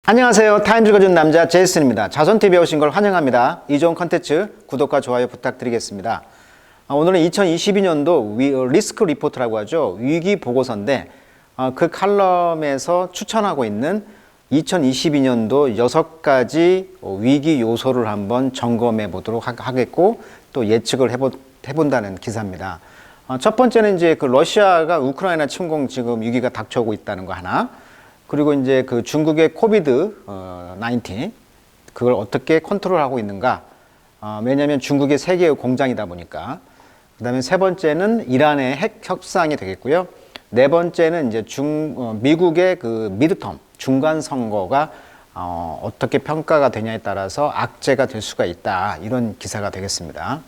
안녕하세요. 타임 읽어준 남자 제이슨입니다. 자손TV에 오신 걸 환영합니다. 이 좋은 컨텐츠 구독과 좋아요 부탁드리겠습니다. 오늘은 2022년도 리스크 리포트라고 하죠. 위기 보고서인데 그 칼럼에서 추천하고 있는 2022년도 6가지 위기 요소를 한번 점검해 보도록 하겠고 또 예측을 해본다는 기사입니다. 첫 번째는 이제 그 러시아가 우크라이나 침공 지금 위기가 닥쳐오고 있다는 거 하나. 그리고 이제 그 중국의 코비드 19 그걸 어떻게 컨트롤하고 있는가. 왜냐하면 중국이 세계의 공장이다 보니까. 그다음에 세 번째는 이란의 핵 협상이 되겠고요. 네 번째는 이제 미국의 그 미드텀 중간 선거가 어떻게 평가가 되냐에 따라서 악재가 될 수가 있다. 이런 기사가 되겠습니다.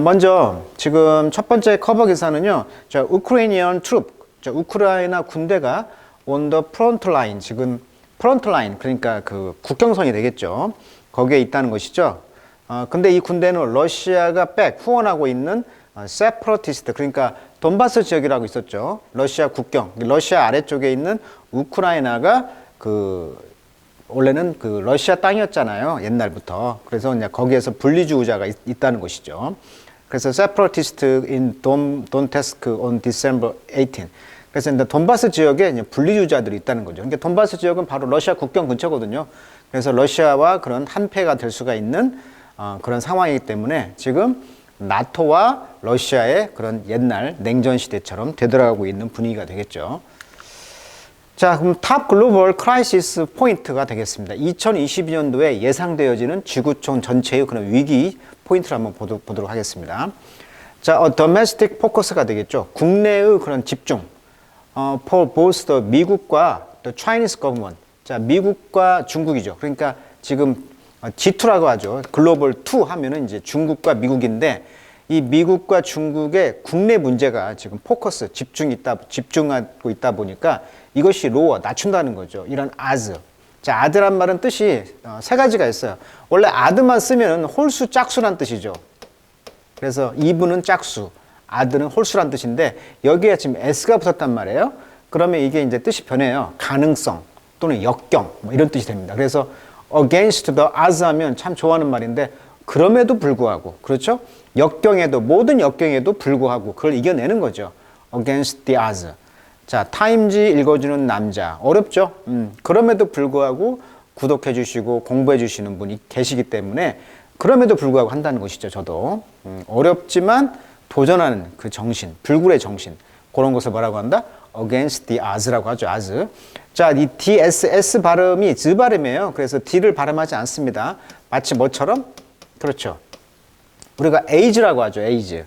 먼저 지금 첫 번째 커버 기사는요. 우크라이니언 트룹, 우크라이나 군대가 on the front line, 지금 프론트 라인, 그러니까 그 국경선이 되겠죠. 거기에 있다는 것이죠. 근데 이 군대는 러시아가 후원하고 있는 세퍼러티스트, 그러니까 돈바스 지역이라고 있었죠. 러시아 국경, 러시아 아래쪽에 있는 우크라이나가 원래는 그 러시아 땅이었잖아요. 옛날부터. 그래서 이제 거기에서 분리주의자가 있다는 것이죠. 그래서 separatist in Donetsk on December 18. 그래서 이제 돈바스 지역에 이제 분리주의자들이 있다는 거죠. 그러니까 돈바스 지역은 바로 러시아 국경 근처거든요. 그래서 러시아와 그런 한패가 될 수가 있는 그런 상황이기 때문에 지금 나토와 러시아의 그런 옛날 냉전 시대처럼 되돌아가고 있는 분위기가 되겠죠. 자, 그럼 탑 글로벌 크라이시스 포인트가 되겠습니다. 2022년도에 예상되어지는 지구촌 전체의 그런 위기 포인트를 한번 보도록 하겠습니다. 자, domestic focus가 되겠죠. 국내의 그런 집중. for both the 미국과 the Chinese government. 자, 미국과 중국이죠. 그러니까 지금 G2라고 하죠. 글로벌 2 하면은 이제 중국과 미국인데 이 미국과 중국의 국내 문제가 지금 포커스, 집중하고 있다 보니까 이것이 로어, 낮춘다는 거죠. 이런 as. 자, 아드란 말은 뜻이 세 가지가 있어요. 원래 아드만 쓰면 홀수, 짝수란 뜻이죠. 그래서 이브는 짝수, 아드는 홀수란 뜻인데 여기에 지금 s가 붙었단 말이에요. 그러면 이게 이제 뜻이 변해요. 가능성 또는 역경 뭐 이런 뜻이 됩니다. 그래서 against the odds 하면 참 좋아하는 말인데 그럼에도 불구하고, 그렇죠? 역경에도, 모든 역경에도 불구하고 그걸 이겨내는 거죠. against the odds. 자, 타임지 읽어주는 남자. 어렵죠? 그럼에도 불구하고 구독해 주시고 공부해 주시는 분이 계시기 때문에 그럼에도 불구하고 한다는 것이죠. 저도 어렵지만 도전하는 그 정신, 불굴의 정신, 그런 것을 뭐라고 한다? against the odds라고 하죠. odds. 자, 이 DSS 발음이 즈 발음이에요. 그래서 D를 발음하지 않습니다. 마치 뭐처럼? 그렇죠. 우리가 AGE라고 하죠. AGE.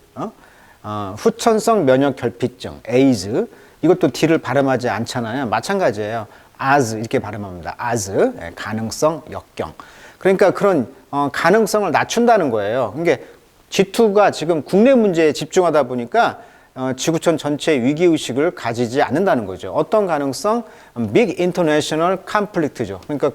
후천성 면역 결핍증, AIDS. 이것도 D를 발음하지 않잖아요. 마찬가지예요. as 이렇게 발음합니다. as, 가능성, 역경. 그러니까 그런 가능성을 낮춘다는 거예요. 그러니까 G2가 지금 국내 문제에 집중하다 보니까 지구촌 전체의 위기의식을 가지지 않는다는 거죠. 어떤 가능성? Big International Conflict죠. 그러니까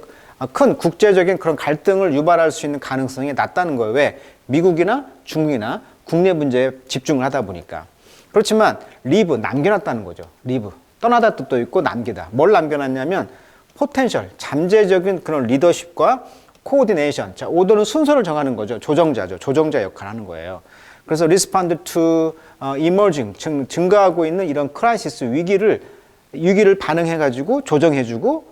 큰 국제적인 그런 갈등을 유발할 수 있는 가능성이 낮다는 거예요. 왜? 미국이나 중국이나 국내 문제에 집중을 하다 보니까. 그렇지만 leave, 남겨놨다는 거죠. leave. 떠나다 뜻도 있고 남기다. 뭘 남겨놨냐면 포텐셜, 잠재적인 그런 리더십과 코오디네이션. 자, 오더는 순서를 정하는 거죠. 조정자죠. 조정자 역할을 하는 거예요. 그래서 respond to emerging, 증가하고 있는 이런 크라이시스 위기를 반응해가지고 조정해주고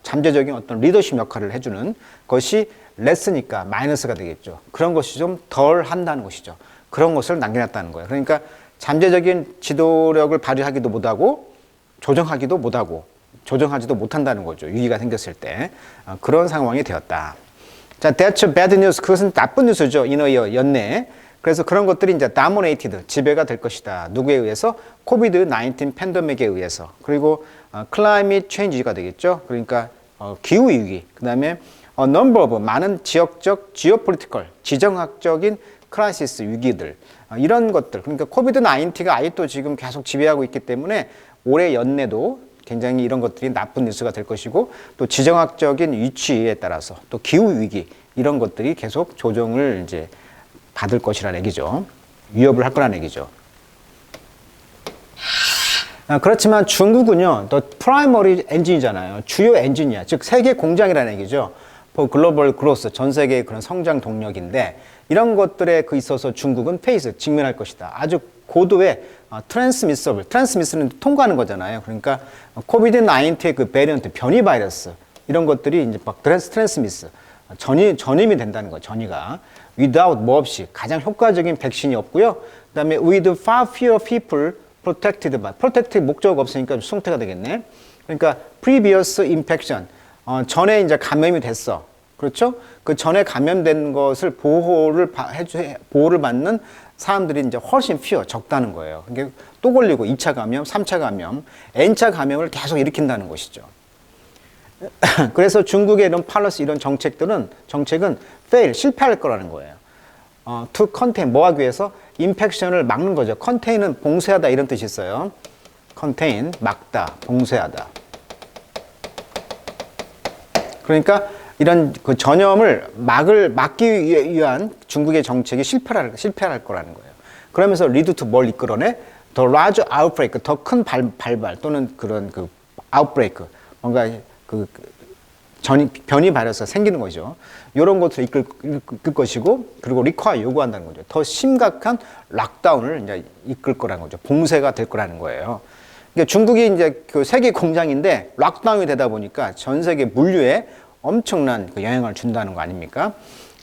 잠재적인 어떤 리더십 역할을 해주는 것이 레스니까 마이너스가 되겠죠. 그런 것이 좀 덜 한다는 것이죠. 그런 것을 남겨놨다는 거예요. 그러니까 잠재적인 지도력을 발휘하기도 못하고 조정하기도 못하고 조정하지도 못한다는 거죠. 위기가 생겼을 때. 그런 상황이 되었다. 자, that's bad news. 그것은 나쁜 뉴스죠. 인어이어, 연내. 그래서 그런 것들이 이제 dominated, 지배가 될 것이다. 누구에 의해서? 코비드 19 팬데믹에 의해서. 그리고 climate change가 되겠죠. 그러니까 기후위기. 그 다음에 number of, 많은 지역적, geopolitical, 지정학적인 크라이시스, 위기들. 이런 것들. 그러니까 코비드 19가 아직도 지금 계속 지배하고 있기 때문에 올해 연내도 굉장히 이런 것들이 나쁜 뉴스가 될 것이고 또 지정학적인 위치에 따라서 또 기후위기 이런 것들이 계속 조정을 이제 받을 것이라는 얘기죠. 위협을 할 거라는 얘기죠. 그렇지만 중국은요, 더 프라이머리 엔진이잖아요. 주요 엔진이야. 즉, 세계 공장이라는 얘기죠. 글로벌 그로스, 전 세계의 그런 성장 동력인데, 이런 것들에 있어서 중국은 페이스, 직면할 것이다. 아주 고도의 트랜스미스는 통과하는 거잖아요. 그러니까, 코비드-19의 그 베리언트, 변이 바이러스, 이런 것들이 이제 막 트랜스미스, 전임이 된다는 거예요, 전이가. without, 뭐 없이, 가장 효과적인 백신이 없고요. 그 다음에 with far fewer people protected by, protected 목적어가 없으니까 수동태가 되겠네. 그러니까 previous infection, 전에 이제 감염이 됐어. 그렇죠? 그 전에 감염된 것을 보호를 받는 사람들이 이제 훨씬 fewer, 적다는 거예요. 그러니까 또 걸리고 2차 감염, 3차 감염, N차 감염을 계속 일으킨다는 것이죠. 그래서 중국의 이런 팔러시, 이런 정책은 fail, 실패할 거라는 거예요. to contain, 뭐 하기 위해서? 인펙션을 막는 거죠. contain은 봉쇄하다 이런 뜻이 있어요. contain, 막다, 봉쇄하다. 그러니까 이런 그 전염을 막기 위한 중국의 정책이 실패할 거라는 거예요. 그러면서 lead to 뭘 이끌어내? 더 large outbreak, 더 큰 발발 또는 그런 그 outbreak, 뭔가 변이 바이러스가 생기는 거죠. 이런 것들을 이끌 것이고, 그리고 require, 요구한다는 거죠. 더 심각한 락다운을 이제 이끌 거라는 거죠. 봉쇄가 될 거라는 거예요. 그러니까 중국이 이제 그 세계 공장인데 락다운이 되다 보니까 전 세계 물류에 엄청난 그 영향을 준다는 거 아닙니까?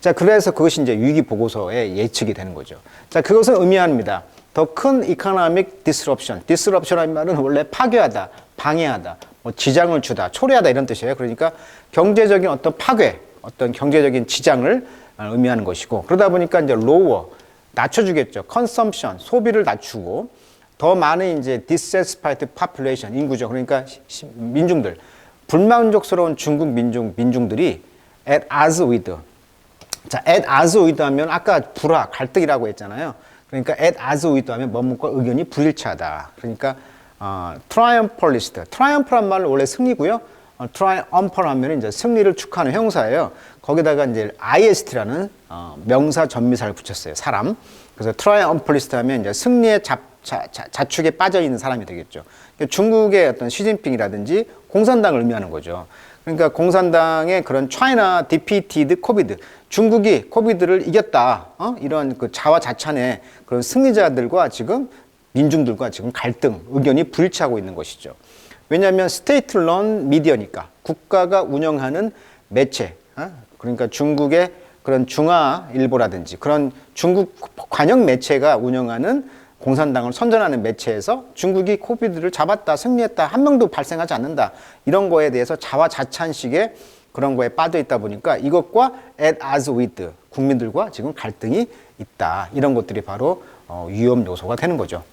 자, 그래서 그것이 이제 위기 보고서에 예측이 되는 거죠. 자, 그것은 의미합니다. 더 큰 economic disruption. disruption이라는 말은 원래 파괴하다, 방해하다, 뭐 지장을 주다, 초래하다 이런 뜻이에요. 그러니까 경제적인 어떤 파괴, 어떤 경제적인 지장을 의미하는 것이고, 그러다 보니까 이제 lower, 낮춰주겠죠. consumption, 소비를 낮추고, 더 많은 이제 dissatisfied population, 인구죠. 그러니까 민중들, 불만족스러운 중국 민중들이 at odds with. 자, at odds with 하면 아까 불화, 갈등이라고 했잖아요. 그러니까 at odds with 하면 뭐뭐과 의견이 불일치하다. 그러니까 triumphalist. triumph란 말은 원래 승리고요. triumphal 하면 이제 승리를 축하하는 형사예요. 거기다가 이제 ist라는 명사 전미사를 붙였어요. 사람. 그래서 triumphalist 하면 이제 승리의 자축에 빠져 있는 사람이 되겠죠. 중국의 어떤 시진핑이라든지 공산당을 의미하는 거죠. 그러니까 공산당의 그런 China defeated COVID, 중국이 코비드를 이겼다. 이런 그 자화자찬의 그런 승리자들과 지금 민중들과 지금 갈등, 의견이 불일치하고 있는 것이죠. 왜냐하면 스테이트 런 미디어니까, 국가가 운영하는 매체, 그러니까 중국의 그런 중화일보라든지 그런 중국 관영 매체가 운영하는 공산당을 선전하는 매체에서 중국이 코비드를 잡았다, 승리했다, 한 명도 발생하지 않는다, 이런 거에 대해서 자화자찬식의 그런 거에 빠져 있다 보니까 이것과 at odds with, 국민들과 지금 갈등이 있다, 이런 것들이 바로 위험 요소가 되는 거죠.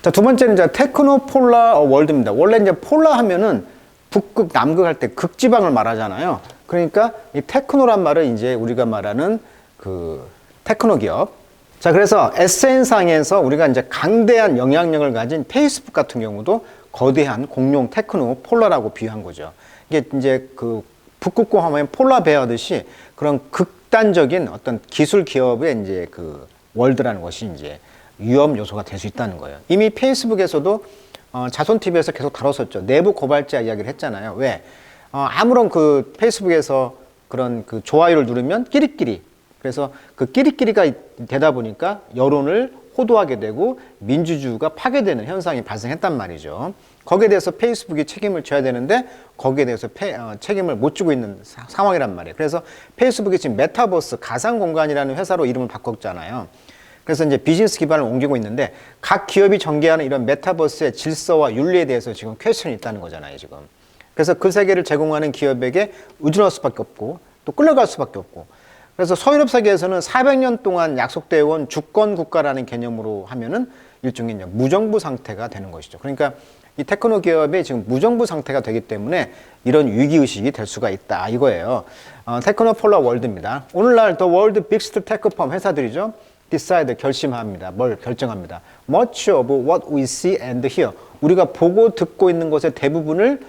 자, 두 번째는 이제 테크노폴라 월드입니다. 원래 이제 폴라 하면은 북극, 남극 할 때 극지방을 말하잖아요. 그러니까 이 테크노란 말은 이제 우리가 말하는 그 테크노 기업. 자, 그래서 SN상에서 우리가 이제 강대한 영향력을 가진 페이스북 같은 경우도 거대한 공룡 테크노 폴라라고 비유한 거죠. 이게 이제 그 북극곰 하면 폴라 베어 하듯이 그런 극단적인 어떤 기술 기업의 이제 그 월드라는 것이 이제 위험 요소가 될 수 있다는 거예요. 이미 페이스북에서도 자손TV에서 계속 다뤘었죠. 내부 고발자 이야기를 했잖아요. 왜? 아무런 그 페이스북에서 그런 그 좋아요를 누르면 끼리끼리, 그래서 그 끼리끼리가 되다 보니까 여론을 호도하게 되고 민주주의가 파괴되는 현상이 발생했단 말이죠. 거기에 대해서 페이스북이 책임을 져야 되는데 거기에 대해서 책임을 못 지고 있는 상황이란 말이에요. 그래서 페이스북이 지금 메타버스, 가상공간이라는 회사로 이름을 바꿨잖아요. 그래서 이제 비즈니스 기반을 옮기고 있는데 각 기업이 전개하는 이런 메타버스의 질서와 윤리에 대해서 지금 퀘스천이 있다는 거잖아요, 지금. 그래서 그 세계를 제공하는 기업에게 의존할 수밖에 없고 또 끌려갈 수밖에 없고, 그래서 서유럽 세계에서는 400년 동안 약속되어 온 주권 국가라는 개념으로 하면은 일종의 이제 무정부 상태가 되는 것이죠. 그러니까 이 테크노 기업이 지금 무정부 상태가 되기 때문에 이런 위기의식이 될 수가 있다, 이거예요. 테크노 폴라 월드입니다. 오늘날 더 월드 빅스트 테크펌 회사들이죠. decide, 결심합니다. 뭘 결정합니다. Much of what we see and hear. 우리가 보고 듣고 있는 것의 대부분을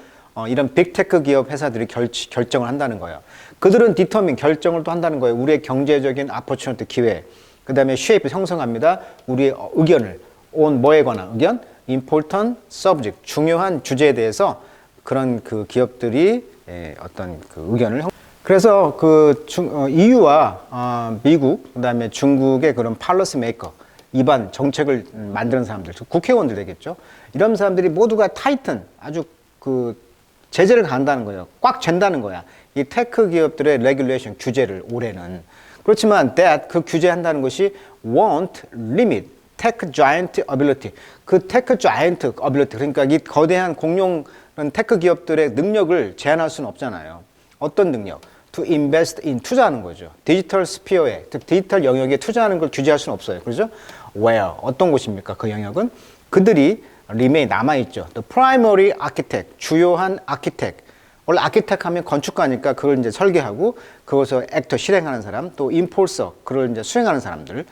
이런 빅테크 기업 회사들이 결정을 한다는 거예요. 그들은 determine, 결정을 또 한다는 거예요. 우리의 경제적인 opportunity, 기회. 그 다음에 shape, 형성합니다. 우리의 의견을. on 뭐에 관한 의견? important subject, 중요한 주제에 대해서 그런 그 기업들이 어떤 그 의견을 그래서 그 EU와 미국, 그다음에 중국의 그런 팔러스 메이커, 입안 정책을 만드는 사람들, 국회의원들 되겠죠. 이런 사람들이 모두가 타이튼, 아주 그 제재를 가한다는 거예요. 꽉 잰다는 거야. 이 테크 기업들의 레귤레이션 규제를 올해는. 그렇지만 that 그 규제한다는 것이 won't limit tech giant ability. 그 테크 giant ability, 그러니까 이 거대한 공룡 테크 기업들의 능력을 제한할 수는 없잖아요. 어떤 능력? To invest in, 투자하는 거죠. 디지털 스피어에, 즉 디지털 영역에 투자하는 걸 규제할 수는 없어요. 그렇죠? Where? 어떤 곳입니까? 그 영역은? 그들이 remain 남아있죠. The primary architect, 주요한 architect. 원래 architect 하면 건축가니까 그걸 이제 설계하고 그것을 actor, 실행하는 사람, 또 enforcer, 그걸 이제 수행하는 사람들,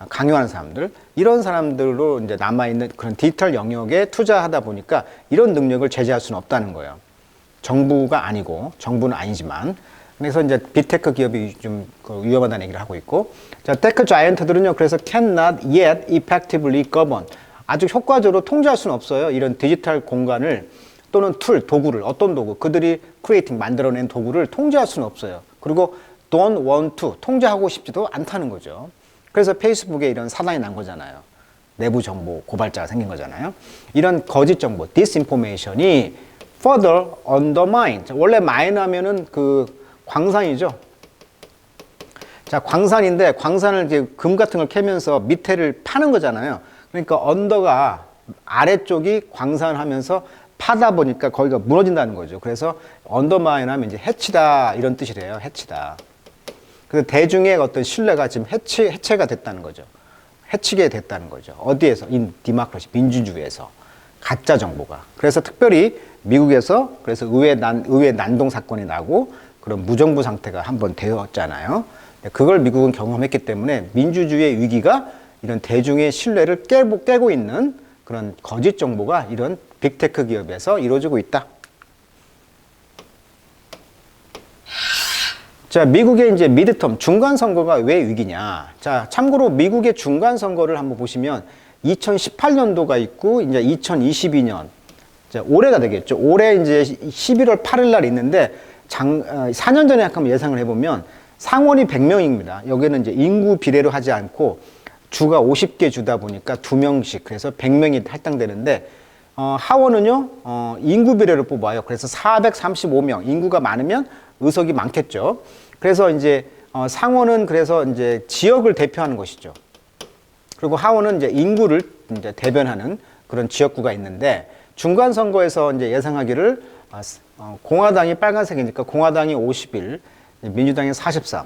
강요하는 사람들, 이런 사람들로 이제 남아있는 그런 디지털 영역에 투자하다 보니까 이런 능력을 제재할 수는 없다는 거예요. 정부가 아니고, 정부는 아니지만. 그래서 이제 빅테크 기업이 좀 위험하다는 얘기를 하고 있고, 자, 테크 자이언트들은요, 그래서 cannot yet effectively govern. 아주 효과적으로 통제할 수는 없어요. 이런 디지털 공간을 또는 툴, 도구를, 어떤 도구, 그들이 크리에이팅, 만들어낸 도구를 통제할 수는 없어요. 그리고 don't want to, 통제하고 싶지도 않다는 거죠. 그래서 페이스북에 이런 사단이 난 거잖아요. 내부 정보 고발자가 생긴 거잖아요. 이런 거짓 정보, disinformation이 further undermine. 원래 mine 하면은 그 광산이죠. 자, 광산인데 광산을 이제 금 같은 걸 캐면서 밑에를 파는 거잖아요. 그러니까 언더가 아래쪽이 광산하면서 파다 보니까 거기가 무너진다는 거죠. 그래서 언더마인 하면 이제 해치다 이런 뜻이래요. 해치다. 그래서 대중의 어떤 신뢰가 지금 해체가 됐다는 거죠. 해치게 됐다는 거죠. 어디에서? 인 디마크러시, 민주주의에서. 가짜 정보가. 그래서 특별히 미국에서 그래서 의회 난동 사건이 나고 그런 무정부 상태가 한번 되었잖아요. 그걸 미국은 경험했기 때문에 민주주의의 위기가 이런 대중의 신뢰를 깨고 있는 그런 거짓 정보가 이런 빅테크 기업에서 이루어지고 있다. 자, 미국의 이제 미드텀 중간 선거가 왜 위기냐? 자, 참고로 미국의 중간 선거를 한번 보시면 2018년도가 있고 이제 2022년 자, 올해가 되겠죠. 올해 이제 11월 8일 날 있는데 4년 전에 한번 예상을 해보면 상원이 100명입니다. 여기는 이제 인구 비례로 하지 않고 주가 50개 주다 보니까 2명씩 그래서 100명이 할당되는데 하원은요 인구 비례로 뽑아요. 그래서 435명 인구가 많으면 의석이 많겠죠. 그래서 이제 상원은 그래서 이제 지역을 대표하는 것이죠. 그리고 하원은 이제 인구를 이제 대변하는 그런 지역구가 있는데 중간 선거에서 이제 예상하기를 공화당이 빨간색이니까 공화당이 51, 민주당이 43,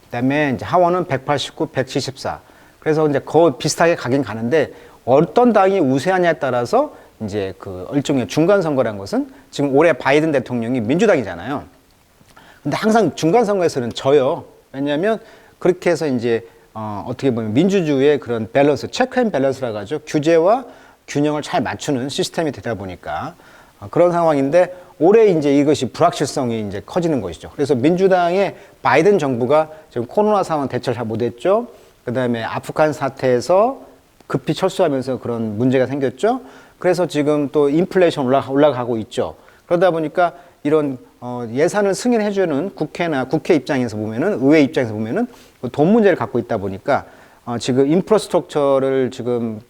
그다음에 이제 하원은 189, 174. 그래서 이제 거의 비슷하게 가긴 가는데 어떤 당이 우세하냐에 따라서 이제 그 일종의 중간 선거라는 것은 지금 올해 바이든 대통령이 민주당이잖아요. 근데 항상 중간 선거에서는 져요. 왜냐하면 그렇게 해서 이제 어떻게 보면 민주주의의 그런 밸런스, 체크 앤 밸런스라고 하죠. 규제와 균형을 잘 맞추는 시스템이 되다 보니까 그런 상황인데 올해 이제 이것이 불확실성이 이제 커지는 것이죠. 그래서 민주당의 바이든 정부가 지금 코로나 상황 대처를 잘 못했죠. 그 다음에 아프간 사태에서 급히 철수하면서 그런 문제가 생겼죠. 그래서 지금 또 인플레이션 올라가고 있죠. 그러다 보니까 이런 예산을 승인해주는 국회나 국회 입장에서 보면은 의회 입장에서 보면은 돈 문제를 갖고 있다 보니까 지금 인프라스트럭처를 지금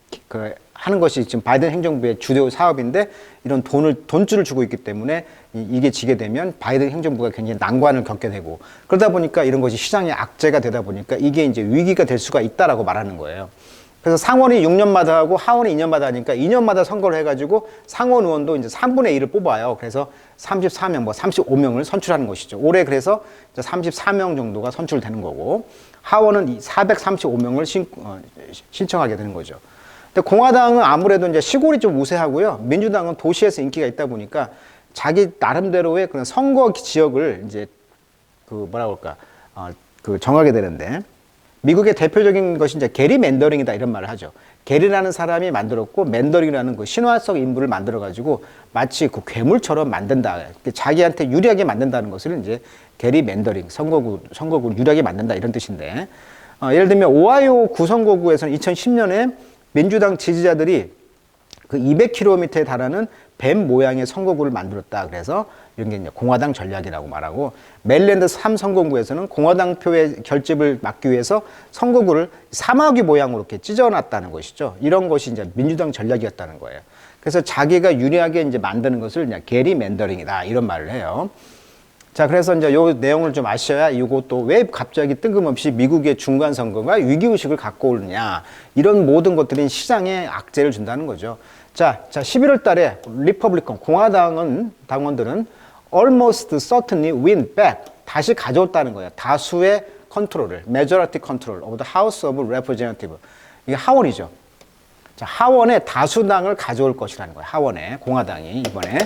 하는 것이 지금 바이든 행정부의 주요 사업인데 이런 돈줄을 주고 있기 때문에 이게 지게 되면 바이든 행정부가 굉장히 난관을 겪게 되고 그러다 보니까 이런 것이 시장의 악재가 되다 보니까 이게 이제 위기가 될 수가 있다라고 말하는 거예요. 그래서 상원이 6년마다 하고 하원이 2년마다 하니까 2년마다 선거를 해가지고 상원 의원도 이제 3분의 1을 뽑아요. 그래서 34명, 35명을 선출하는 것이죠. 올해 그래서 34명 정도가 선출되는 거고 하원은 435명을 신청하게 되는 거죠. 근데 공화당은 아무래도 이제 시골이 좀 우세하고요. 민주당은 도시에서 인기가 있다 보니까 자기 나름대로의 그런 선거 지역을 이제 정하게 되는데 미국의 대표적인 것이 이제 게리 맨더링이다 이런 말을 하죠. 게리라는 사람이 만들었고 맨더링이라는 그 신화적 인물을 만들어 가지고 마치 그 괴물처럼 만든다. 자기한테 유리하게 만든다는 것을 이제 게리 맨더링 선거구를 유리하게 만든다 이런 뜻인데 예를 들면 오하이오 구선거구에서는 2010년에 민주당 지지자들이 그 200km에 달하는 뱀 모양의 선거구를 만들었다. 그래서 이런 게 이제 공화당 전략이라고 말하고, 메릴랜드 3선거구에서는 공화당 표의 결집을 막기 위해서 선거구를 사마귀 모양으로 이렇게 찢어놨다는 것이죠. 이런 것이 이제 민주당 전략이었다는 거예요. 그래서 자기가 유리하게 이제 만드는 것을 그냥 게리맨더링이다 이런 말을 해요. 자, 그래서 이제 요 내용을 좀 아셔야 이것도 왜 갑자기 뜬금없이 미국의 중간 선거가 위기의식을 갖고 오느냐, 이런 모든 것들이 시장에 악재를 준다는 거죠. 자, 11월 달에 리퍼블리컨 당원들은 almost certainly win back, 다시 가져왔다는 거예요. 다수의 컨트롤을, majority control of the House of Representatives. 이게 하원이죠. 자, 하원의 다수당을 가져올 것이라는 거예요. 하원에 공화당이 이번에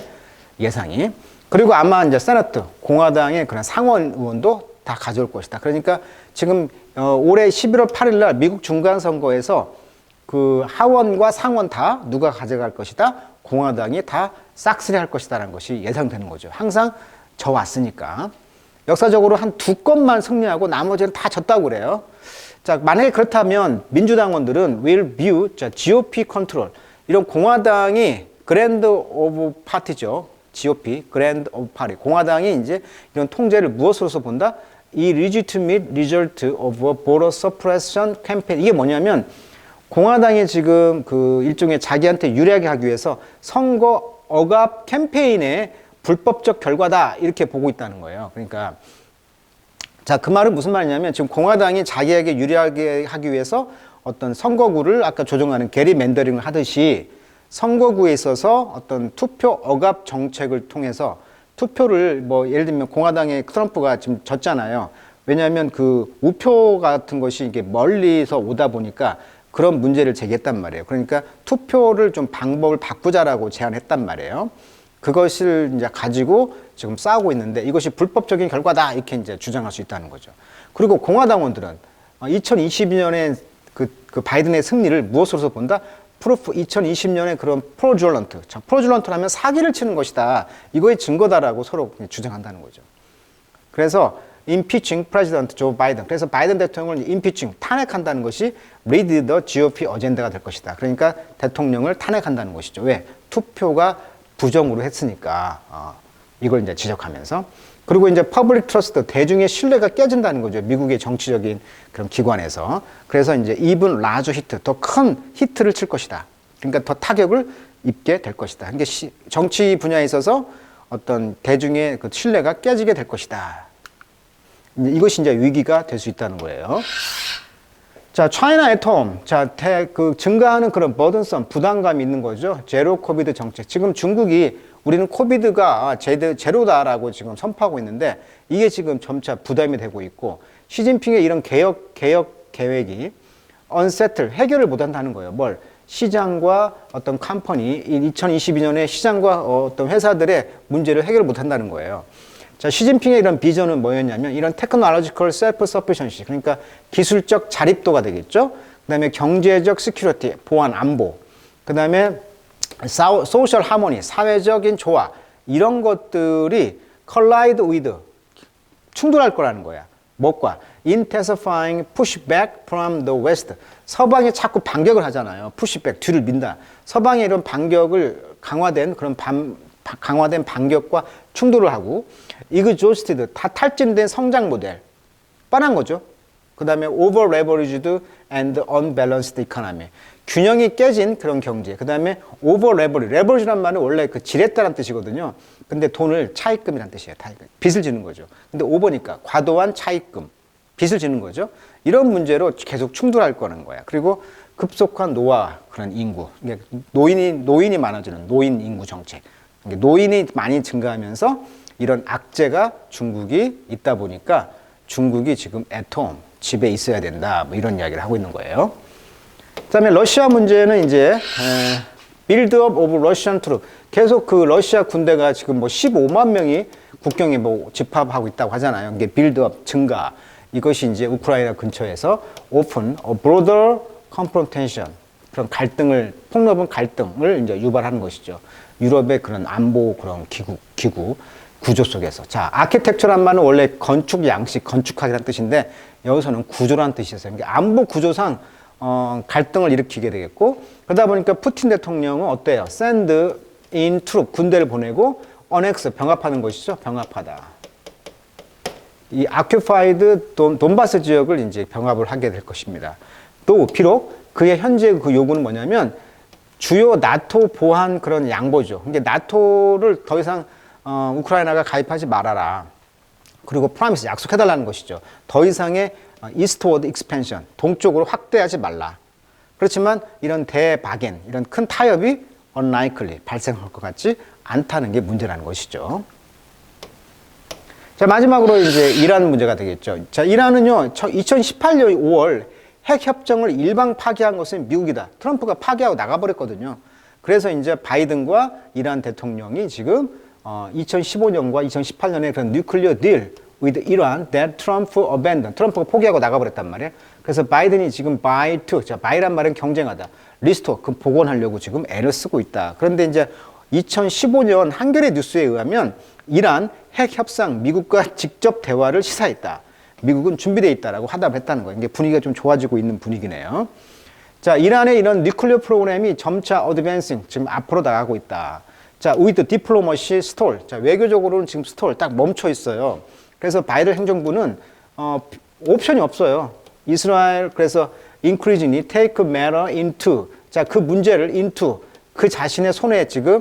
예상이. 그리고 아마 이제 세너트, 공화당의 그런 상원 의원도 다 가져올 것이다. 그러니까 지금 올해 11월 8일 날 미국 중간 선거에서 그 하원과 상원 다 누가 가져갈 것이다? 공화당이 다 싹쓸이 할 것이다라는 것이 예상되는 거죠. 항상 져 왔으니까. 역사적으로 한 2건만 승리하고 나머지는 다 졌다고 그래요. 자, 만약에 그렇다면 민주당원들은 will view GOP 컨트롤, 이런 공화당이 그랜드 오브 파티죠. GOP, 그랜드 오브 파티. 공화당이 이제 이런 통제를 무엇으로서 본다? 이 legitimate result of a voter suppression campaign. 이게 뭐냐면 공화당이 지금 그 일종의 자기한테 유리하게 하기 위해서 선거 억압 캠페인의 불법적 결과다, 이렇게 보고 있다는 거예요. 그러니까 자, 그 말은 무슨 말이냐면 지금 공화당이 자기에게 유리하게 하기 위해서 어떤 선거구를 아까 조정하는 게리맨더링을 하듯이 선거구에 있어서 어떤 투표 억압 정책을 통해서 투표를 뭐 예를 들면 공화당의 트럼프가 지금 졌잖아요. 왜냐하면 그 우표 같은 것이 이게 멀리서 오다 보니까 그런 문제를 제기했단 말이에요. 그러니까 투표를 좀 방법을 바꾸자라고 제안했단 말이에요. 그것을 이제 가지고 지금 싸우고 있는데 이것이 불법적인 결과다, 이렇게 이제 주장할 수 있다는 거죠. 그리고 공화당원들은 2022년에 그 바이든의 승리를 무엇으로서 본다? 프루프 2020년에 그런 프로줄런트. 자, 프로줄런트라면 사기를 치는 것이다. 이거의 증거다라고 서로 주장한다는 거죠. 그래서 impeaching President Joe Biden. 그래서 바이든 대통령을 impeaching, 탄핵한다는 것이 lead the GOP 어젠다가 될 것이다. 그러니까 대통령을 탄핵한다는 것이죠. 왜? 투표가 부정으로 했으니까. 이걸 이제 지적하면서. 그리고 이제 퍼블릭 트러스트, 대중의 신뢰가 깨진다는 거죠. 미국의 정치적인 그런 기관에서. 그래서 이제 이분 라저 히트, 더 큰 히트를 칠 것이다. 그러니까 더 타격을 입게 될 것이다. 그러니까 정치 분야에 있어서 어떤 대중의 그 신뢰가 깨지게 될 것이다. 이것이 이제 위기가 될 수 있다는 거예요. 자, China at home. 자, 그 증가하는 그런 버든성, 부담감이 있는 거죠. 제로 코비드 정책. 지금 중국이 우리는 코비드가 제로다라고 지금 선포하고 있는데 이게 지금 점차 부담이 되고 있고, 시진핑의 이런 개혁 계획이 unsettle, 해결을 못 한다는 거예요. 뭘? 시장과 어떤 컴퍼니, 2022년에 시장과 어떤 회사들의 문제를 해결을 못 한다는 거예요. 자, 시진핑의 이런 비전은 뭐였냐면 이런 테크놀로지컬 셀프 서피션시, 그러니까 기술적 자립도가 되겠죠. 그다음에 경제적 시큐리티, 보안 안보, 그다음에 소셜 하모니, 사회적인 조화, 이런 것들이 collide with, 충돌할 거라는 거야. 뭐과? intensifying pushback from the west. 서방이 자꾸 반격을 하잖아요. pushback, 뒤를 민다. 서방의 이런 반격을 강화된 반격과 충돌을 하고, exhausted, 다 탈진된 성장 모델, 뻔한 거죠. 그 다음에 over leveraged and unbalanced economy, 균형이 깨진 그런 경제. 그 다음에 over leverage란 말은 원래 그 지렛다란 뜻이거든요. 근데 돈을 차입금이란 뜻이에요. 빚을 지는 거죠. 근데 over니까 과도한 차입금, 빚을 지는 거죠. 이런 문제로 계속 충돌할 거는 거야. 그리고 급속한 노화, 그런 인구, 노인이 많아지는 노인 인구 정책. 노인이 많이 증가하면서 이런 악재가 중국이 있다 보니까 중국이 지금 at home, 집에 있어야 된다, 뭐 이런 이야기를 하고 있는 거예요. 그다음에 러시아 문제는 이제 build-up of Russian troops. 계속 그 러시아 군대가 지금 뭐 15만 명이 국경에 뭐 집합하고 있다고 하잖아요. 이게 build-up, 증가. 이것이 이제 우크라이나 근처에서 open a broader confrontation, 그런 갈등을, 폭넓은 갈등을 이제 유발하는 것이죠. 유럽의 그런 안보 그런 기구 구조 속에서. 자, 아키텍처란 말은 원래 건축 양식, 건축학이라는 뜻인데 여기서는 구조라는 뜻이었어요. 그러니까 안보 구조상 갈등을 일으키게 되겠고, 그러다 보니까 푸틴 대통령은 어때요? send in troop, 군대를 보내고 annex, 병합하는 것이죠. 병합하다. 이 occupied 돈바스 지역을 이제 병합을 하게 될 것입니다. 또 비록 그의 현재 그 요구는 뭐냐면 주요 나토 보안 그런 양보죠. 그러니까 나토를 더 이상 우크라이나가 가입하지 말아라. 그리고 프라미스 약속해달라는 것이죠. 더 이상의 eastward expansion, 동쪽으로 확대하지 말라. 그렇지만 이런 대박엔, 이런 큰 타협이 unlikely, 발생할 것 같지 않다는 게 문제라는 것이죠. 자, 마지막으로 이제 이란 문제가 되겠죠. 자, 이란은요, 2018년 5월 핵 협정을 일방 파기한 것은 미국이다. 트럼프가 파기하고 나가버렸거든요. 그래서 이제 바이든과 이란 대통령이 지금 2015년과 2018년에 그런 nuclear deal with Iran that Trump abandoned. 트럼프가 포기하고 나가버렸단 말이에요. 그래서 바이든이 지금 buy to, 자, buy란 말은 경쟁하다. restore, 그 복원하려고 지금 애를 쓰고 있다. 그런데 이제 2015년 한겨레 뉴스에 의하면 이란 핵 협상 미국과 직접 대화를 시사했다. 미국은 준비되어 있다라고 화답을 했다는 거예요. 이게 분위기가 좀 좋아지고 있는 분위기네요. 자, 이란의 이런 뉴클리어 프로그램이 점차 어드밴싱, 지금 앞으로 나가고 있다. 자, with diplomacy stall. 자, 외교적으로는 지금 스톨 딱 멈춰 있어요. 그래서 바이든 행정부는 옵션이 없어요. 이스라엘 그래서 increasingly take matter into. 자, 그 문제를 into 그 자신의 손에 지금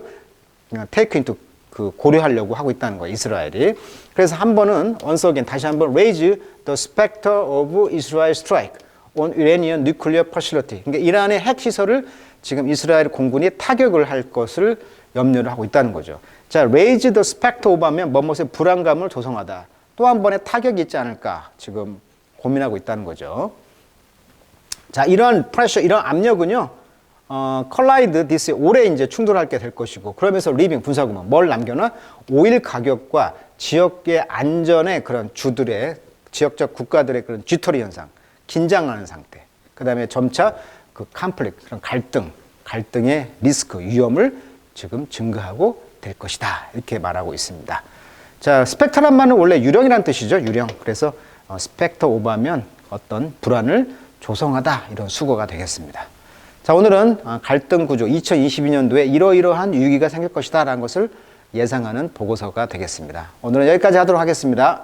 take into 그 고려하려고 하고 있다는 거예요. 이스라엘이. 그래서 한 번은 once again 다시 한번 raise the specter of Israel strike on Iranian nuclear facility. 그러니까 이란의 핵 시설을 지금 이스라엘 공군이 타격을 할 것을 염려를 하고 있다는 거죠. 자, raise the specter of 하면 뭐뭇의 불안감을 조성하다. 또 한 번의 타격이 있지 않을까 지금 고민하고 있다는 거죠. 자, 이런 프레셔, 이런 압력은요. 컬라이드 디스 올해 이제 충돌할 게 될 것이고, 그러면서 리빙 군사구문 뭘 남겨놔? 오일 가격과 지역의 안전의 그런 주들의 지역적 국가들의 그런 쥐털이 현상, 긴장하는 상태. 그다음에 점차 그 컴플릭트, 그런 갈등의 리스크, 위험을 지금 증가하고 될 것이다. 이렇게 말하고 있습니다. 자, 스펙터란 말은 원래 유령이라는 뜻이죠. 유령. 그래서 스펙터 오버하면 어떤 불안을 조성하다 이런 수거가 되겠습니다. 자, 오늘은 갈등 구조 2022년도에 이러이러한 위기가 생길 것이다 라는 것을 예상하는 보고서가 되겠습니다. 오늘은 여기까지 하도록 하겠습니다.